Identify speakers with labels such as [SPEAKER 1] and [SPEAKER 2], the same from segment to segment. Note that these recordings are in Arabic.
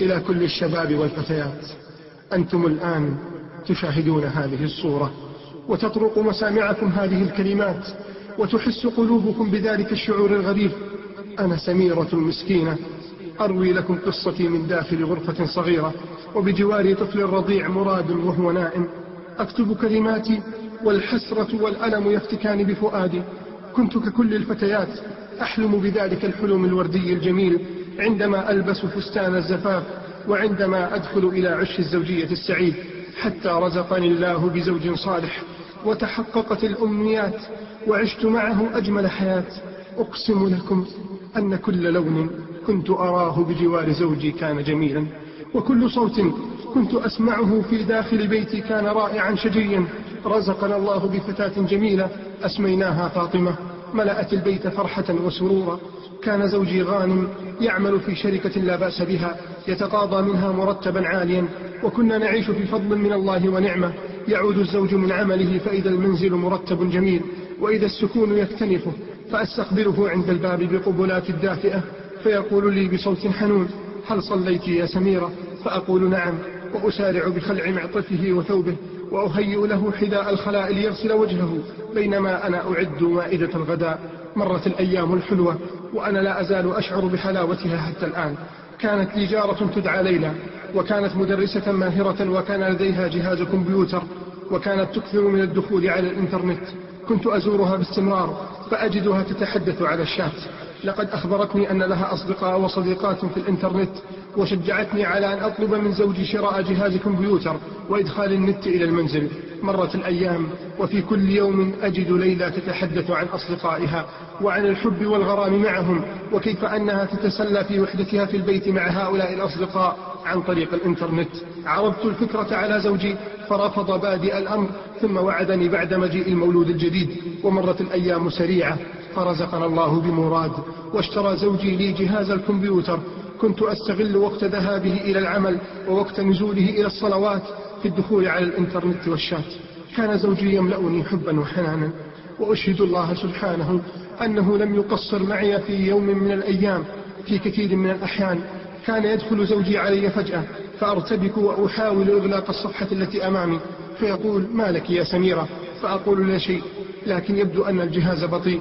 [SPEAKER 1] إلى كل الشباب والفتيات، أنتم الآن تشاهدون هذه الصورة وتطرق مسامعكم هذه الكلمات وتحس قلوبكم بذلك الشعور الغريب. أنا سميرة مسكينة أروي لكم قصتي من داخل غرفة صغيرة وبجواري طفل رضيع مراد وهو نائم. أكتب كلماتي والحسرة والألم يفتكان بفؤادي. كنت ككل الفتيات أحلم بذلك الحلم الوردي الجميل عندما ألبس فستان الزفاف وعندما أدخل إلى عش الزوجية السعيد، حتى رزقني الله بزوج صالح وتحققت الأمنيات وعشت معه أجمل حياة. أقسم لكم أن كل لون كنت أراه بجوار زوجي كان جميلا، وكل صوت كنت أسمعه في داخل بيتي كان رائعا شجيا. رزقنا الله بفتاة جميلة أسميناها فاطمة، ملأت البيت فرحة وسرورا. كان زوجي غانم يعمل في شركة لا بأس بها يتقاضى منها مرتبا عاليا، وكنا نعيش في فضل من الله ونعمة. يعود الزوج من عمله فإذا المنزل مرتب جميل وإذا السكون يكتنفه، فأستقبله عند الباب بقبلات الدافئة فيقول لي بصوت حنون: هل صليت يا سميرة؟ فأقول نعم، وأسارع بخلع معطفه وثوبه وأهيئ له حذاء الخلاء ليغسل وجهه بينما أنا أعد مائدة الغداء. مرت الأيام الحلوة وأنا لا أزال أشعر بحلاوتها حتى الآن. كانت لي جارة تدعى ليلى، وكانت مدرسة ماهرة، وكان لديها جهاز كمبيوتر، وكانت تكثر من الدخول على الإنترنت. كنت أزورها باستمرار فأجدها تتحدث على الشات. لقد أخبرتني أن لها أصدقاء وصديقات في الإنترنت، وشجعتني على أن أطلب من زوجي شراء جهاز كمبيوتر وإدخال النت إلى المنزل. مرت الأيام وفي كل يوم أجد ليلى تتحدث عن أصدقائها وعن الحب والغرام معهم، وكيف أنها تتسلى في وحدتها في البيت مع هؤلاء الأصدقاء عن طريق الإنترنت. عرضت الفكرة على زوجي فرفض بادئ الأمر، ثم وعدني بعد مجيء المولود الجديد. ومرت الأيام سريعة فرزقنا الله بمراد واشترى زوجي لي جهاز الكمبيوتر. كنت أستغل وقت ذهابه إلى العمل ووقت نزوله إلى الصلوات في الدخول على الإنترنت والشات. كان زوجي يملأني حبا وحنانا، وأشهد الله سبحانه أنه لم يقصر معي في يوم من الأيام. في كثير من الأحيان كان يدخل زوجي علي فجأة فأرتبك وأحاول إغلاق الصفحة التي أمامي، فيقول: ما لك يا سميرة؟ فأقول: لا شيء، لكن يبدو أن الجهاز بطيء.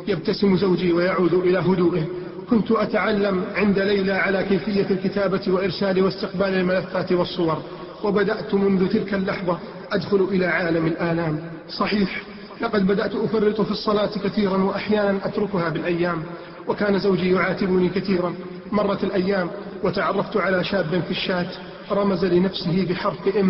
[SPEAKER 1] يبتسم زوجي ويعود إلى هدوئه. كنت أتعلم عند ليلى على كيفية الكتابة وإرسال واستقبال الملفات والصور، وبدأت منذ تلك اللحظة أدخل إلى عالم الآلام. صحيح، لقد بدأت أفرط في الصلاة كثيرا وأحيانا أتركها بالأيام، وكان زوجي يعاتبني كثيرا. مرت الأيام وتعرفت على شاب في الشات رمز لنفسه بحرف M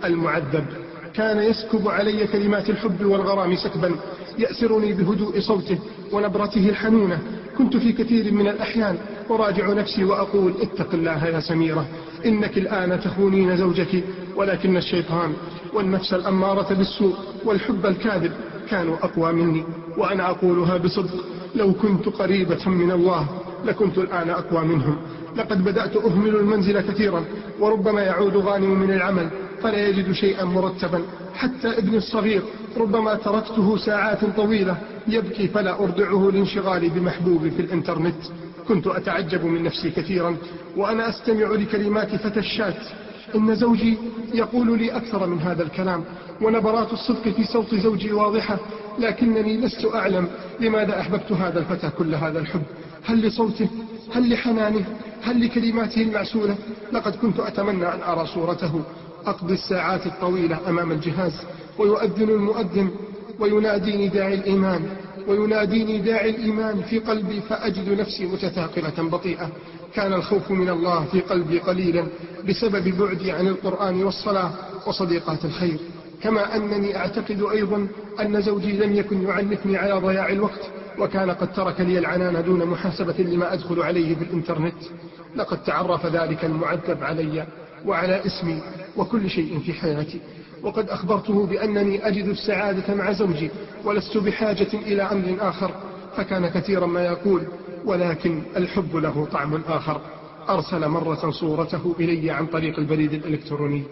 [SPEAKER 1] المعذب. كان يسكب علي كلمات الحب والغرام سكبا، يأسرني بهدوء صوته ونبرته الحنونة. كنت في كثير من الأحيان أراجع نفسي وأقول: اتق الله يا سميرة، إنك الآن تخونين زوجك، ولكن الشيطان والنفس الأمارة بالسوء والحب الكاذب كانوا أقوى مني. وأنا أقولها بصدق، لو كنت قريبة من الله لكنت الآن أقوى منهم. لقد بدأت أهمل المنزل كثيرا، وربما يعود غانم من العمل فلا يجد شيئا مرتبا. حتى ابني الصغير ربما تركته ساعات طويلة يبكي فلا أرضعه لانشغالي بمحبوبي في الإنترنت. كنت أتعجب من نفسي كثيرا وأنا أستمع لكلمات فتى الشات. إن زوجي يقول لي أكثر من هذا الكلام، ونبرات الصدق في صوت زوجي واضحة، لكنني لست أعلم لماذا أحببت هذا الفتى كل هذا الحب. هل لصوته؟ هل لحنانه؟ هل لكلماته المعسولة؟ لقد كنت أتمنى أن أرى صورته. أقضي الساعات الطويلة أمام الجهاز ويؤذن المؤذن ويناديني داعي الإيمان في قلبي، فأجد نفسي متثاقلة بطيئة. كان الخوف من الله في قلبي قليلا بسبب بعدي عن القرآن والصلاة وصديقات الخير. كما أنني أعتقد أيضا أن زوجي لم يكن يعنفني على ضياع الوقت، وكان قد ترك لي العنان دون محاسبة لما أدخل عليه في الإنترنت. لقد تعرف ذلك المعذب علي وعلى اسمي وكل شيء في حياتي، وقد أخبرته بأنني أجد السعادة مع زوجي ولست بحاجة إلى أمر آخر. فكان كثيرا ما يقول: ولكن الحب له طعم آخر. أرسل مرة صورته إلي عن طريق البريد الإلكتروني،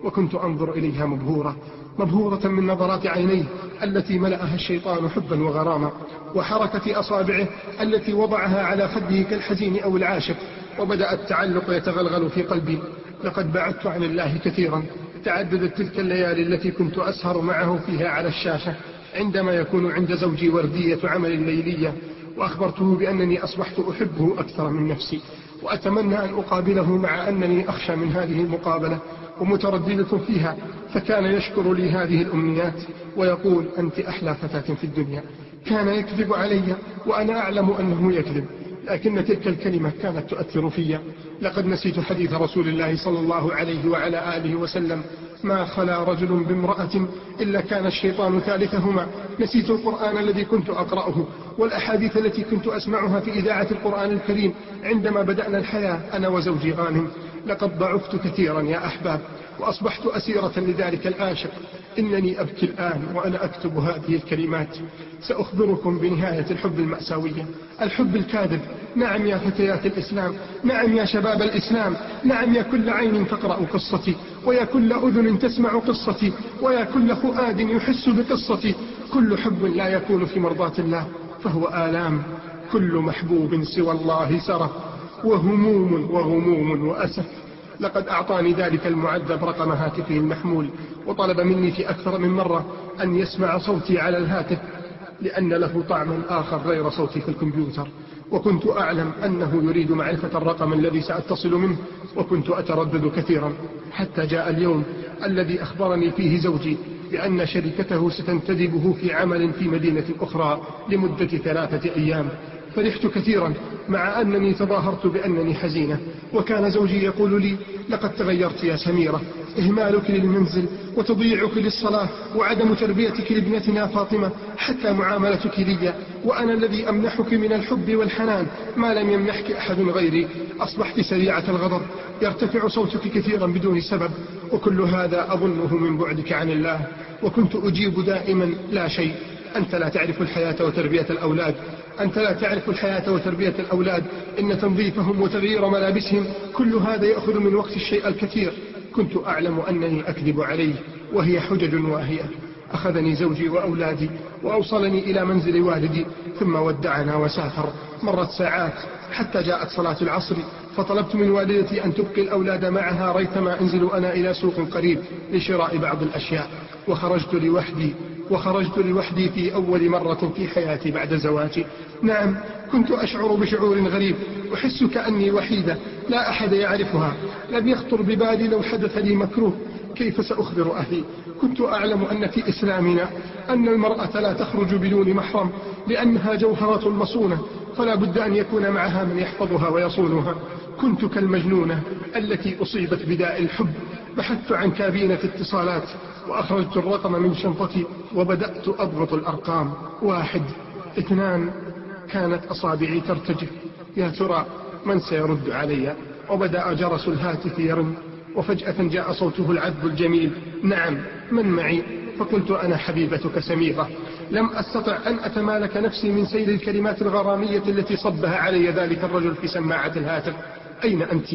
[SPEAKER 1] وكنت أنظر إليها مبهورة من نظرات عينيه التي ملأها الشيطان حبا وغراما، وحركة أصابعه التي وضعها على خده كالحزين أو العاشق، وبدأ التعلق يتغلغل في قلبي. لقد بعدت عن الله كثيرا، تعددت تلك الليالي التي كنت أسهر معه فيها على الشاشة عندما يكون عند زوجي وردية عمل ليلية، وأخبرته بأنني أصبحت أحبه أكثر من نفسي، وأتمنى أن أقابله، مع أنني أخشى من هذه المقابلة ومترددة فيها. فكان يشكر لي هذه الأمنيات ويقول: أنت أحلى فتاة في الدنيا. كان يكذب علي وأنا أعلم أنه يكذب، لكن تلك الكلمة كانت تؤثر في. لقد نسيت حديث رسول الله صلى الله عليه وعلى آله وسلم: ما خلا رجل بامرأة إلا كان الشيطان ثالثهما. نسيت القرآن الذي كنت أقرأه والأحاديث التي كنت أسمعها في إذاعة القرآن الكريم عندما بدأنا الحياة أنا وزوجي غانم. لقد ضعفت كثيرا يا أحباب، وأصبحت أسيرة لذلك العاشق. إنني أبكي الآن وأنا أكتب هذه الكلمات. سأخبركم بنهاية الحب المأساوية، الحب الكاذب. نعم يا فتيات الإسلام، نعم يا شباب الإسلام، نعم يا كل عين تقرأ قصتي، ويا كل أذن تسمع قصتي، ويا كل فؤاد يحس بقصتي. كل حب لا يكون في مرضاة الله فهو آلام. كل محبوب سوى الله سرف، وهموم وغموم وأسف. لقد أعطاني ذلك المعذب رقم هاتفه المحمول، وطلب مني في أكثر من مرة أن يسمع صوتي على الهاتف، لأن له طعما آخر غير صوتي في الكمبيوتر. وكنت أعلم أنه يريد معرفة الرقم الذي سأتصل منه، وكنت أتردد كثيرا، حتى جاء اليوم الذي أخبرني فيه زوجي بأن شركته ستنتدبه في عمل في مدينة أخرى لمدة 3 أيام. فرحت كثيرا، مع أنني تظاهرت بأنني حزينة. وكان زوجي يقول لي: لقد تغيرت يا سميرة، إهمالك للمنزل وتضييعك للصلاة وعدم تربيتك لابنتنا فاطمة، حتى معاملتك لي، وأنا الذي أمنحك من الحب والحنان ما لم يمنحك أحد غيري. أصبحت سريعة الغضب، يرتفع صوتك كثيرا بدون سبب، وكل هذا أظنه من بعدك عن الله. وكنت أجيب دائما: لا شيء، أنت لا تعرف الحياة وتربية الأولاد، أنت لا تعرف الحياة وتربية الأولاد، إن تنظيفهم وتغيير ملابسهم كل هذا يأخذ من وقت الشيء الكثير. كنت أعلم أنني أكذب عليه، وهي حجج واهية. أخذني زوجي وأولادي وأوصلني إلى منزل والدي، ثم ودعنا وسافر. مرت ساعات حتى جاءت صلاة العصر، فطلبت من والدتي أن تبقي الأولاد معها ريثما أنزل أنا إلى سوق قريب لشراء بعض الأشياء. وخرجت لوحدي في أول مرة في حياتي بعد زواجي. نعم، كنت أشعر بشعور غريب، أحس كأني وحيدة لا أحد يعرفها. لم يخطر ببالي لو حدث لي مكروه كيف سأخبر أهلي. كنت أعلم أن في إسلامنا أن المرأة لا تخرج بدون محرم، لأنها جوهرة مصونة، فلا بد أن يكون معها من يحفظها ويصونها. كنت كالمجنونة التي أصيبت بداء الحب. بحثت عن كابينة اتصالات وأخرجت الرقم من شنطتي وبدأت أضغط الأرقام: 1 2. كانت أصابعي ترتجف. يا ترى من سيرد علي؟ وبدأ جرس الهاتف يرن، وفجأة جاء صوته العذب الجميل: نعم، من معي؟ فقلت: أنا حبيبتك سميرة. لم أستطع أن أتمالك نفسي من سيل الكلمات الغرامية التي صبها علي ذلك الرجل في سماعة الهاتف. أين أنت؟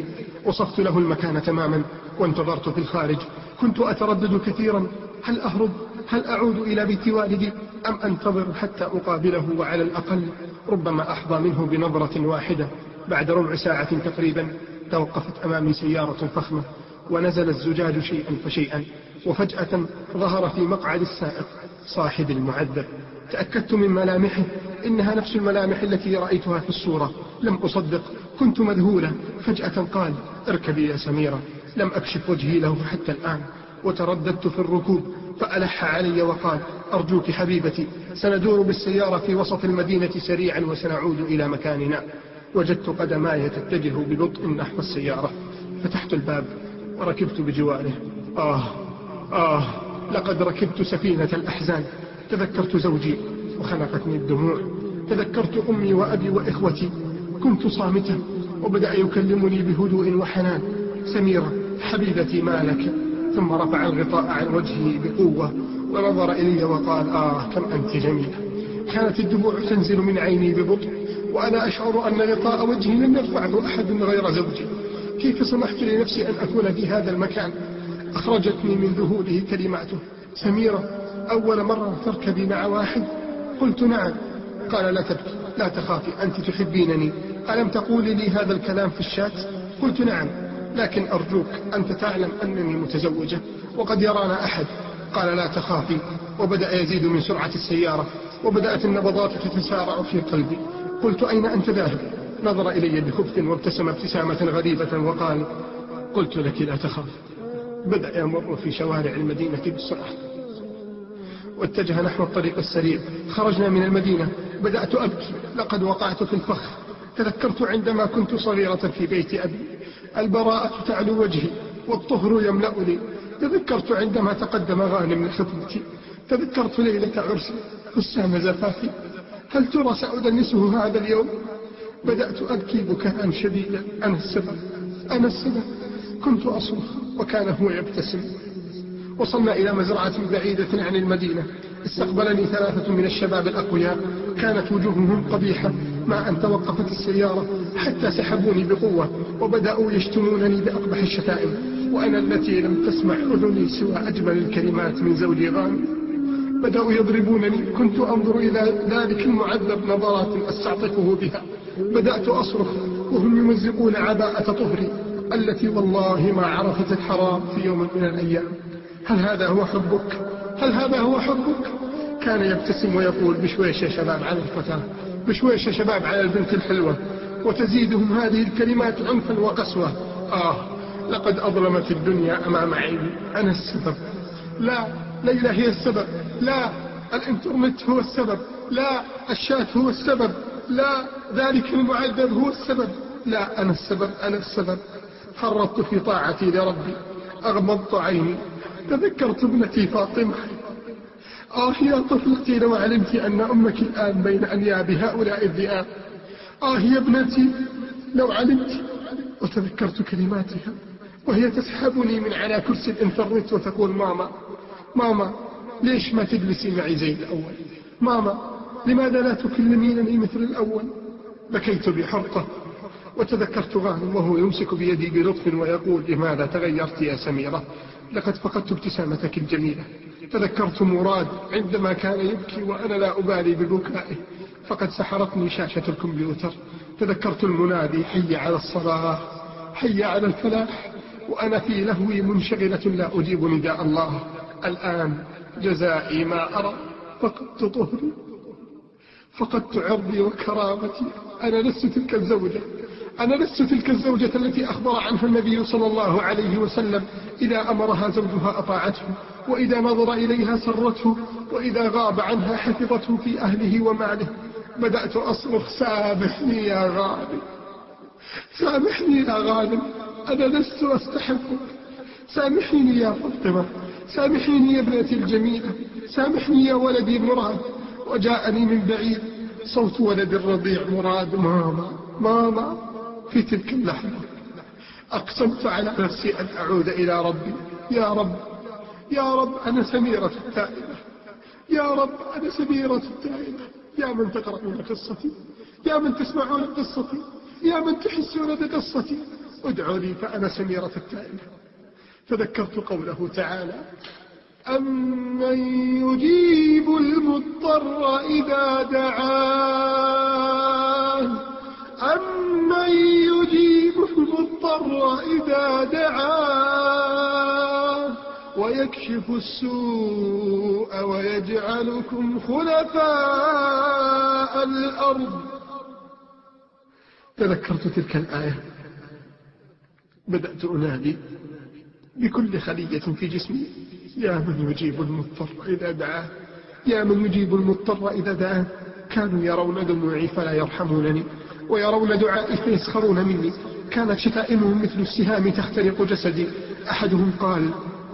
[SPEAKER 1] وصفت له المكان تماما وانتظرت في الخارج. كنت أتردد كثيرا: هل أهرب؟ هل أعود إلى بيت والدي؟ أم أنتظر حتى أقابله، وعلى الأقل ربما أحظى منه بنظرة واحدة؟ بعد ربع ساعة تقريبا توقفت أمامي سيارة فخمة، ونزل الزجاج شيئا فشيئا، وفجأة ظهر في مقعد السائق صاحب المعذب. تأكدت من ملامحه، إنها نفس الملامح التي رأيتها في الصورة. لم أصدق، كنت مذهولة. فجأة قال: اركبي يا سميرة. لم أكشف وجهي له حتى الآن، وترددت في الركوب، فألح علي وقال: أرجوك حبيبتي، سندور بالسيارة في وسط المدينة سريعا وسنعود إلى مكاننا. وجدت قدماي تتجه ببطء نحو السيارة. فتحت الباب وركبت بجواره. لقد ركبت سفينة الأحزان. تذكرت زوجي وخنقتني الدموع. تذكرت أمي وأبي وإخوتي. كنت صامتة، وبدأ يكلمني بهدوء وحنان: سميرة حبيبتي، ما لك؟ ثم رفع الغطاء عن وجهه بقوة ونظر إلي وقال: كم أنت جميلة. كانت الدموع تنزل من عيني ببطء، وأنا أشعر أن غطاء وجهي لم يرفعه أحد غير زوجي. كيف سمحت لنفسي أن أكون في هذا المكان؟ أخرجتني من ذهوله كلماته: سميرة، أول مرة تركبي مع واحد؟ قلت: نعم. قال: لا تبكي، لا تخافي، أنت تحبينني، ألم تقولي لي هذا الكلام في الشات؟ قلت نعم، لكن أرجوك أنت تعلم أنني متزوجة وقد يرانا أحد. قال لا تخافي، وبدأ يزيد من سرعة السيارة، وبدأت النبضات تتسارع في قلبي. قلت أين أنت ذاهب؟ نظر إلي بخبث وابتسم ابتسامة غريبة وقال قلت لك لا تخاف. بدأ يمر في شوارع المدينة بسرعة واتجه نحو الطريق السريع. خرجنا من المدينة، بدأت أبكي، لقد وقعت في الفخ. تذكرت عندما كنت صغيرة في بيت أبي، البراءة تعلو وجهي والطهر يملأني. تذكرت عندما تقدم غانم لخطبتي، تذكرت ليلة عرسي، حسام زفافي. هل ترى سأدنسه هذا اليوم؟ بدأت أبكي بكاء شديدا. أنا السبب، أنا السبب. كنت أصرخ وكان هو يبتسم. وصلنا إلى مزرعة بعيدة عن المدينة. استقبلني 3 من الشباب الأقوياء، كانت وجوههم قبيحة. مع أن توقفت السيارة حتى سحبوني بقوة وبدأوا يشتمونني بأقبح الشتائم، وأنا التي لم تسمع أذني سوى أجمل الكلمات من زوجي غانم. بدأوا يضربونني. كنت أنظر إلى ذلك المعذب نظرات أستعطفه بها. بدأت أصرخ وهم يمزقون عباءة طهري التي والله ما عرفت الحرام في يوم من الأيام. هل هذا هو حبك؟ هل هذا هو حبك؟ كان يبتسم ويقول بشويش يا شباب على الفتاة، بشويش يا شباب على البنت الحلوة، وتزيدهم هذه الكلمات عنفا وقسوة. لقد أظلمت الدنيا أمام عيني. أنا السبب. لا، ليلى هي السبب. لا، الإنترنت هو السبب. لا، الشات هو السبب. لا، ذلك المعذب هو السبب. لا، أنا السبب، أنا السبب. فرطت في طاعتي لربي، أغمضت عيني. تذكرت ابنتي فاطمة. يا طفلتي لو علمت أن أمك الآن بين أنياب هؤلاء الذئاب. يا ابنتي لو علمت. وتذكرت كلماتها وهي تسحبني من على كرسي الإنترنت وتقول ماما، ماما ليش ما تجلسي معي زي الأول؟ ماما لماذا لا تكلمينني مثل الأول؟ بكيت بحرقة. وتذكرت غانم وهو يمسك بيدي بلطف ويقول لماذا تغيرت يا سميرة؟ لقد فقدت ابتسامتك الجميلة. تذكرت مراد عندما كان يبكي وأنا لا أبالي ببكائه، فقد سحرتني شاشة الكمبيوتر. تذكرت المنادي حي على الصلاة، حي على الفلاح، وأنا في لهوي منشغلة لا أجيب نداء الله. الآن جزائي ما أرى، فقدت طهري، فقدت عرضي وكرامتي. أنا لست تلك الزوجة، أنا لست تلك الزوجة التي أخبر عنها النبي صلى الله عليه وسلم إذا أمرها زوجها أطاعته، وإذا نظر إليها سرته، وإذا غاب عنها حفظته في أهله وماله. بدأت أصرخ سامحني يا غانم، سامحني يا غانم، أنا لست أستحقك. سامحيني يا فاطمة، سامحيني يا ابنتي الجميلة، سامحني يا ولدي مراد. وجاءني من بعيد صوت ولد الرضيع مراد ماما، ماما. في تلك اللحظة أقسمت على نفسي أن أعود إلى ربي. يا رب، يا رب أنا سميرة التائبة، يا رب أنا سميرة التائبة. يا من تقرؤون قصتي، يا من تسمعون قصتي، يا من تحسون بقصتي، ادعوا لي فأنا سميرة التائبة. تذكرت قوله تعالى أمن يجيب المضطر إذا دعاه، أمن يجيب المضطر إذا دعاه ويكشف السوء ويجعلكم خلفاء الأرض. تذكرت تلك الآية. بدأت أنادي بكل خلية في جسمي يا من يجيب المضطر إذا دعاه، يا من يجيب المضطر إذا دعاه. كانوا يرون دموعي فلا يرحمونني، ويرون دعائي فيسخرون مني. كانت شتائمهم مثل السهام تخترق جسدي. أحدهم قال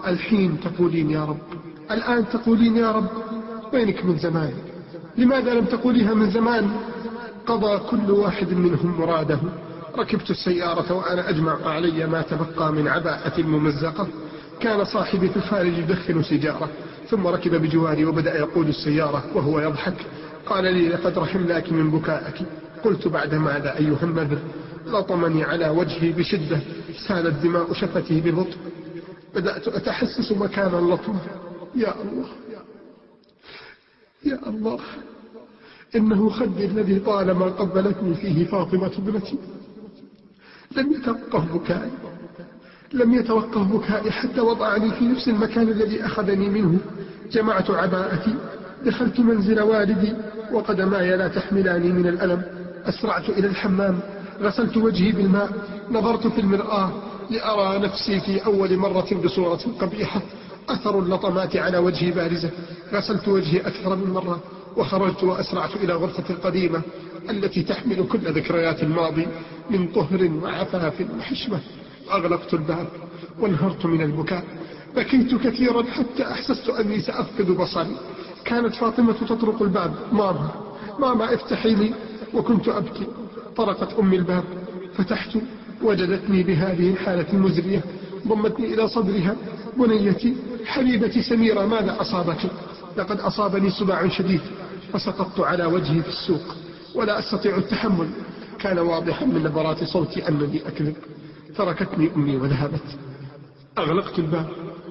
[SPEAKER 1] الحين تقولين يا رب، الآن تقولين يا رب، وينك من زمان؟ لماذا لم تقوليها من زمان؟ قضى كل واحد منهم مراده. ركبت السيارة وأنا أجمع علي ما تبقى من عباءة ممزقة. كان صاحبي في الخارج يدخن سيجارة، ثم ركب بجواري وبدأ يقود السيارة وهو يضحك. قال لي لقد رحمناك من بكائك. قلت بعد ماذا أيها النذر؟ لطمني على وجهي بشدة، سالت دماء شفتي ببطء. بدأت أتحسس مكان اللطم. يا الله، يا الله، إنه خدي الذي طالما قبلتني فيه فاطمة ابنتي. لم يتوقف بكائي حتى وضعني في نفس المكان الذي أخذني منه. جمعت عباءتي، دخلت منزل والدي وقدماي لا تحملاني من الألم. أسرعت إلى الحمام، غسلت وجهي بالماء، نظرت في المرآة لأرى نفسي في أول مرة بصورة قبيحة، أثر اللطمات على وجهي بارزة. غسلت وجهي أكثر من مرة وخرجت وأسرعت إلى غرفتي القديمة التي تحمل كل ذكريات الماضي من طهر وعفاف وحشمة. أغلقت الباب وانهرت من البكاء. بكيت كثيرا حتى أحسست أني سأفقد بصري. كانت فاطمة تطرق الباب: ماما افتحي لي. وكنت أبكي. طرقت أمي الباب، فتحت، وجدتني بهذه الحالة المزرية. ضمتني إلى صدرها: بنيتي حبيبتي سميرة، ماذا أصابك؟ لقد أصابني صداع شديد، فسقطت على وجهي في السوق ولا أستطيع التحمل. كان واضحا من نبرات صوتي أنني أكذب. تركتني أمي وذهبت. أغلقت الباب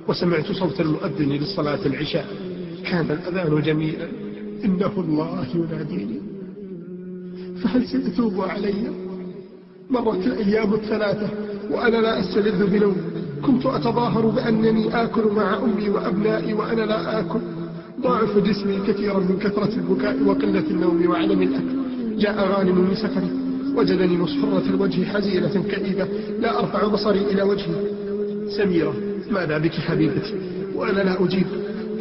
[SPEAKER 1] وسمعت صوت المؤذن للصلاة العشاء. كان الأذان جميلا: إنه الله يناديني، فهل سيتوب علي؟ مرت الأيام الثلاثة وأنا لا أستلذ بنوم. كنت أتظاهر بأنني آكل مع أمي وأبنائي وأنا لا آكل. ضعف جسمي كثيرا من كثرة البكاء وقلة النوم وعدم الأكل. جاء غانم من سفري، وجدني مصفرة الوجه حزينة كئيبة، لا أرفع بصري إلى وجهي. سميرة، ماذا بك حبيبتي؟ وأنا لا أجيب،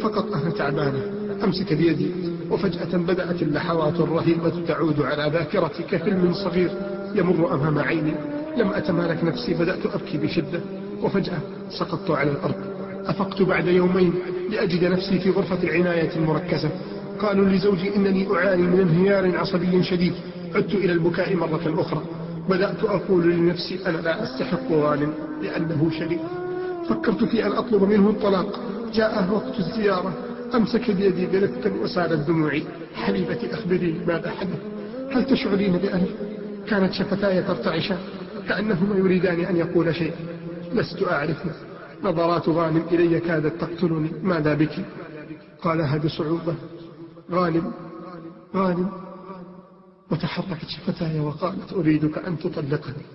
[SPEAKER 1] فقط أنا تعبانة. أمسك بيدي وفجأة بدأت اللحظات الرهيبة تعود على ذاكرتي كفيلم صغير يمر أمام عيني. لم أتمالك نفسي، بدأت أبكي بشدة، وفجأة سقطت على الأرض. أفقت بعد يومين لأجد نفسي في غرفة العناية المركزة. قالوا لزوجي إنني أعاني من انهيار عصبي شديد. عدت إلى البكاء مرة أخرى. بدأت أقول لنفسي: أنا لا أستحق غانم لأنه شريف. فكرت في أن أطلب منه الطلاق. جاء وقت الزيارة، أمسك بيدي برفق وسالت دموعي: حبيبتي أخبريني ماذا حدث؟ هل تشعرين بألم؟ كانت شفتاي ترتعشان كأنهما يريدان أن يقول شيء لست أعرفه. نظرات غانم إلي كادت تقتلني: ماذا بك؟ قالها بصعوبة: غانم. وتحركت شفتاي وقالت: أريدك أن تطلقني.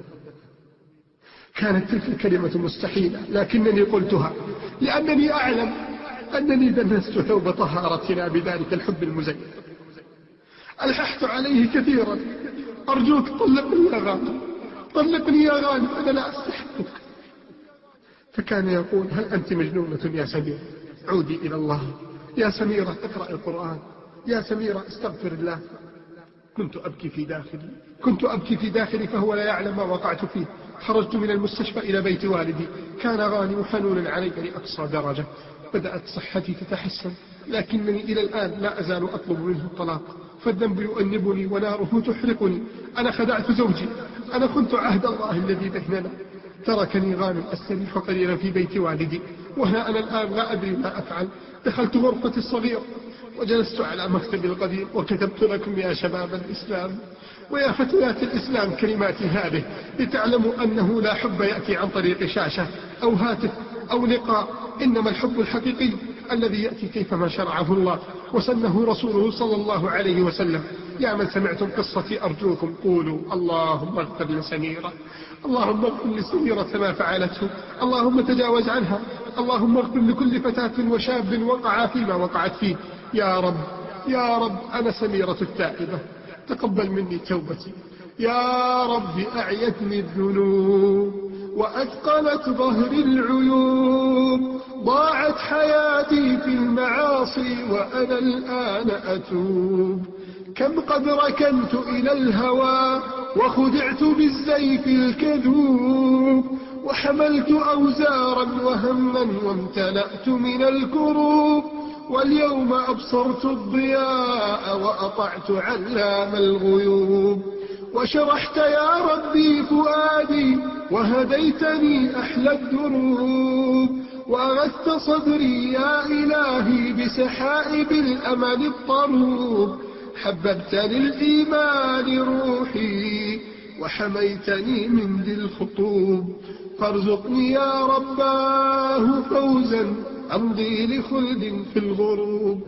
[SPEAKER 1] كانت تلك الكلمة مستحيلة، لكنني قلتها لأنني أعلم أنني دنست ثوب طهارتنا بذلك الحب المزيف. ألححت عليه كثيرا: أرجوك طلقني يا غانم، طلقني يا غانم، أنا لا أستحقك. فكان يقول: هل أنت مجنونة يا سميرة؟ عودي إلى الله. يا سميرة اقرأ القرآن. يا سميرة استغفر الله. كنت أبكي في داخلي فهو لا يعلم ما وقعت فيه. خرجت من المستشفى إلى بيت والدي. كان غانم حنونا علي لأقصى درجة. بدأت صحتي تتحسن، لكنني إلى الآن لا أزال أطلب منه الطلاق، فالذنب يؤنبني وناره تحرقني. أنا خدعت زوجي، أنا خنت عهد الله الذي بيننا. تركني غانم أستريح قليلا في بيت والدي، وها أنا الآن لا أدري ما أفعل. دخلت غرفتي الصغيرة وجلست على مكتبي القديم وكتبت لكم يا شباب الإسلام ويا فتيات الإسلام كلماتي هذه، لتعلموا أنه لا حب يأتي عن طريق شاشة أو هاتف أو لقاء، إنما الحب الحقيقي الذي يأتي كيفما شرعه الله وسنه رسوله صلى الله عليه وسلم. يا من سمعتم قصتي أرجوكم قولوا: اللهم اغفر لسميرة، اللهم اغفر لسميرة ما فعلته، اللهم تجاوز عنها، اللهم اغفر لكل فتاة وشاب وقع فيما وقعت فيه. يا رب يا رب، أنا سميرة التائبة، تقبل مني توبتي. يا رب أعيتني الذنوب وأثقلت ظهري العيوب، ضاعت حياتي في المعاصي وأنا الآن أتوب. كم قد ركنت إلى الهوى وخدعت بالزيف الكذوب، وحملت أوزارا وهما وامتلأت من الكروب، واليوم أبصرت الضياء وأطعت علام الغيوب. وشرحت يا ربي فؤادي وهديتني أحلى الدروب، وأغثت صدري يا إلهي بسحائب الأمل الطروب. حببت للإيمان روحي وحميتني من ذي الخطوب، فارزقني يا رباه فوزا أمضي لخلد في الغروب.